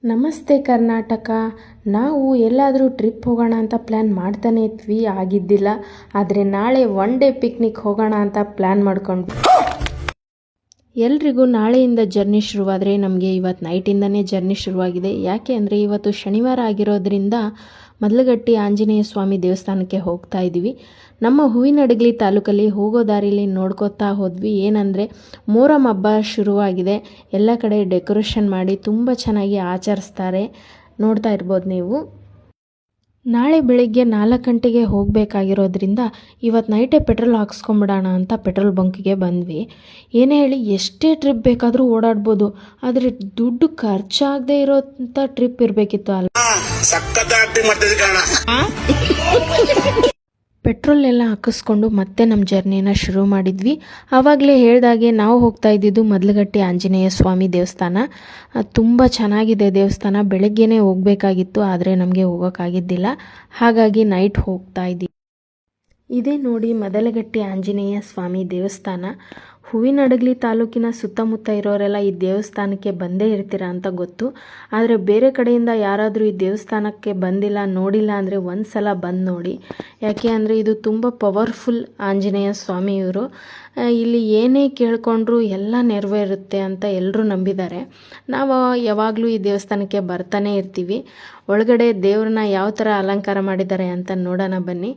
ನಮಸ್ತೆ ಕರ್ನಾಟಕ. ನಾವು ಎಲ್ಲಾದರೂ ಟ್ರಿಪ್ ಹೋಗೋಣ ಅಂತ ಪ್ಲ್ಯಾನ್ ಮಾಡ್ತಾನೆ ಇದ್ವಿ, ಆಗಿದ್ದಿಲ್ಲ. ಆದರೆ ನಾಳೆ ಒನ್ ಡೇ ಪಿಕ್ನಿಕ್ ಹೋಗೋಣ ಅಂತ ಪ್ಲ್ಯಾನ್ ಮಾಡ್ಕೊಂಡ್ವಿ. ಎಲ್ರಿಗೂ ನಾಳೆಯಿಂದ ಜರ್ನಿ ಶುರುವಾದರೆ ನಮಗೆ ಇವತ್ತು ನೈಟಿಂದನೇ ಜರ್ನಿ ಶುರುವಾಗಿದೆ. ಯಾಕೆ ಅಂದರೆ ಇವತ್ತು ಶನಿವಾರ ಆಗಿರೋದ್ರಿಂದ ಮದಲಗಟ್ಟಿ ಆಂಜನೇಯ ಸ್ವಾಮಿ ದೇವಸ್ಥಾನಕ್ಕೆ ಹೋಗ್ತಾ ಇದ್ದೀವಿ. ನಮ್ಮ ಹೂವಿನಡಗಲಿ ತಾಲೂಕಲ್ಲಿ ಹೋಗೋ ದಾರಿಲಿ ನೋಡ್ಕೋತಾ ಹೋದ್ವಿ. ಏನಂದರೆ ಮೊಹರಂ ಹಬ್ಬ ಶುರುವಾಗಿದೆ. ಎಲ್ಲ ಕಡೆ ಡೆಕೋರೇಷನ್ ಮಾಡಿ ತುಂಬ ಚೆನ್ನಾಗಿ ಆಚರಿಸ್ತಾರೆ, ನೋಡ್ತಾ ಇರ್ಬೋದು ನೀವು. ನಾಳೆ ಬೆಳಿಗ್ಗೆ 4 ಗಂಟೆಗೆ ಹೋಗಬೇಕಾಗಿರೋದ್ರಿಂದ ಇವತ್ತು ನೈಟೇ ಪೆಟ್ರೋಲ್ ಹಾಕ್ಸ್ಕೊಂಬಿಡೋಣ ಅಂತ ಪೆಟ್ರೋಲ್ ಬಂಕ್ಗೆ ಬಂದ್ವಿ. ಏನೇ ಹೇಳಿ ಎಷ್ಟೇ ಟ್ರಿಪ್ ಬೇಕಾದರೂ ಓಡಾಡ್ಬೋದು, ಆದರೆ ದುಡ್ಡು ಖರ್ಚಾಗದೇ ಇರೋಂಥ ಟ್ರಿಪ್ ಇರಬೇಕಿತ್ತು ಅಲ್ಲ. ಪೆಟ್ರೋಲ್ ಎಲ್ಲ ಹಾಕಿಸ್ಕೊಂಡು ಮತ್ತೆ ನಮ್ಮ ಜರ್ನಿನ ಶುರು ಮಾಡಿದ್ವಿ. ಆವಾಗಲೇ ಹೇಳ್ದಾಗೆ ನಾವು ಹೋಗ್ತಾ ಇದ್ದಿದ್ದು ಮದಲಗಟ್ಟಿ ಆಂಜನೇಯ ಸ್ವಾಮಿ ದೇವಸ್ಥಾನ. ತುಂಬ ಚೆನ್ನಾಗಿದೆ ದೇವಸ್ಥಾನ. ಬೆಳಗ್ಗೆನೇ ಹೋಗಬೇಕಾಗಿತ್ತು, ಆದರೆ ನಮಗೆ ಹೋಗೋಕ್ಕಾಗಿದ್ದಿಲ್ಲ. ಹಾಗಾಗಿ ನೈಟ್ ಹೋಗ್ತಾ ಇದ್ದೀವಿ. ಇದೇ ನೋಡಿ ಮದಲಗಟ್ಟಿ ಆಂಜನೇಯ ಸ್ವಾಮಿ ದೇವಸ್ಥಾನ. ಹೂವಿನಡಗಲಿ ತಾಲೂಕಿನ ಸುತ್ತಮುತ್ತ ಇರೋರೆಲ್ಲ ಈ ದೇವಸ್ಥಾನಕ್ಕೆ ಬಂದೇ ಇರ್ತೀರ ಅಂತ ಗೊತ್ತು. ಆದರೆ ಬೇರೆ ಕಡೆಯಿಂದ ಯಾರಾದರೂ ಈ ದೇವಸ್ಥಾನಕ್ಕೆ ಬಂದಿಲ್ಲ, ನೋಡಿಲ್ಲ ಅಂದರೆ ಒಂದು ಸಲ ಬಂದು ನೋಡಿ. ಯಾಕೆ ಅಂದರೆ ಇದು ತುಂಬ ಪವರ್ಫುಲ್ ಆಂಜನೇಯ ಸ್ವಾಮಿ ಇವರು. ಇಲ್ಲಿ ಏನೇ ಕೇಳ್ಕೊಂಡ್ರೂ ಎಲ್ಲ ನೆರವೇರುತ್ತೆ ಅಂತ ಎಲ್ಲರೂ ನಂಬಿದ್ದಾರೆ. ನಾವು ಯಾವಾಗಲೂ ಈ ದೇವಸ್ಥಾನಕ್ಕೆ ಬರ್ತಾನೆ ಇರ್ತೀವಿ. ಒಳಗಡೆ ದೇವ್ರನ್ನ ಯಾವ ಥರ ಅಲಂಕಾರ ಮಾಡಿದ್ದಾರೆ ಅಂತ ನೋಡೋಣ ಬನ್ನಿ.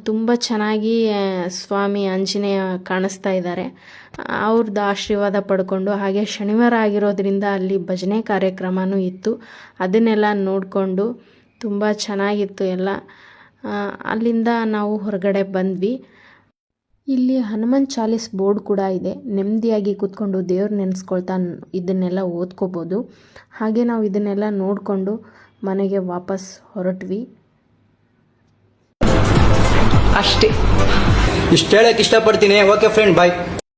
ತುಂಬ ಚೆನ್ನಾಗಿ ಸ್ವಾಮಿ ಆಂಜನೇಯ ಕಾಣಿಸ್ತಾ ಇದ್ದಾರೆ. ಅವ್ರದ್ದು ಆಶೀರ್ವಾದ ಪಡ್ಕೊಂಡು, ಹಾಗೆ ಶನಿವಾರ ಆಗಿರೋದ್ರಿಂದ ಅಲ್ಲಿ ಭಜನೆ ಕಾರ್ಯಕ್ರಮವೂ ಇತ್ತು. ಅದನ್ನೆಲ್ಲ ನೋಡಿಕೊಂಡು ತುಂಬ ಚೆನ್ನಾಗಿತ್ತು ಎಲ್ಲ. ಅಲ್ಲಿಂದ ನಾವು ಹೊರಗಡೆ ಬಂದ್ವಿ. ಇಲ್ಲಿ ಹನುಮಾನ್ ಚಾಲೀಸ್ ಬೋರ್ಡ್ ಕೂಡ ಇದೆ. ನೆಮ್ಮದಿಯಾಗಿ ಕೂತ್ಕೊಂಡು ದೇವ್ರು ನೆನೆಸ್ಕೊಳ್ತಾ ಇದನ್ನೆಲ್ಲ ಓದ್ಕೋಬೋದು. ಹಾಗೆ ನಾವು ಇದನ್ನೆಲ್ಲ ನೋಡಿಕೊಂಡು ಮನೆಗೆ ವಾಪಸ್ ಹೊರಟ್ವಿ. ಅಷ್ಟೇ, ಇಷ್ಟು ಹೇಳಕ್ಕೆ ಇಷ್ಟಪಡ್ತೀನಿ. ಓಕೆ ಫ್ರೆಂಡ್, ಬಾಯ್.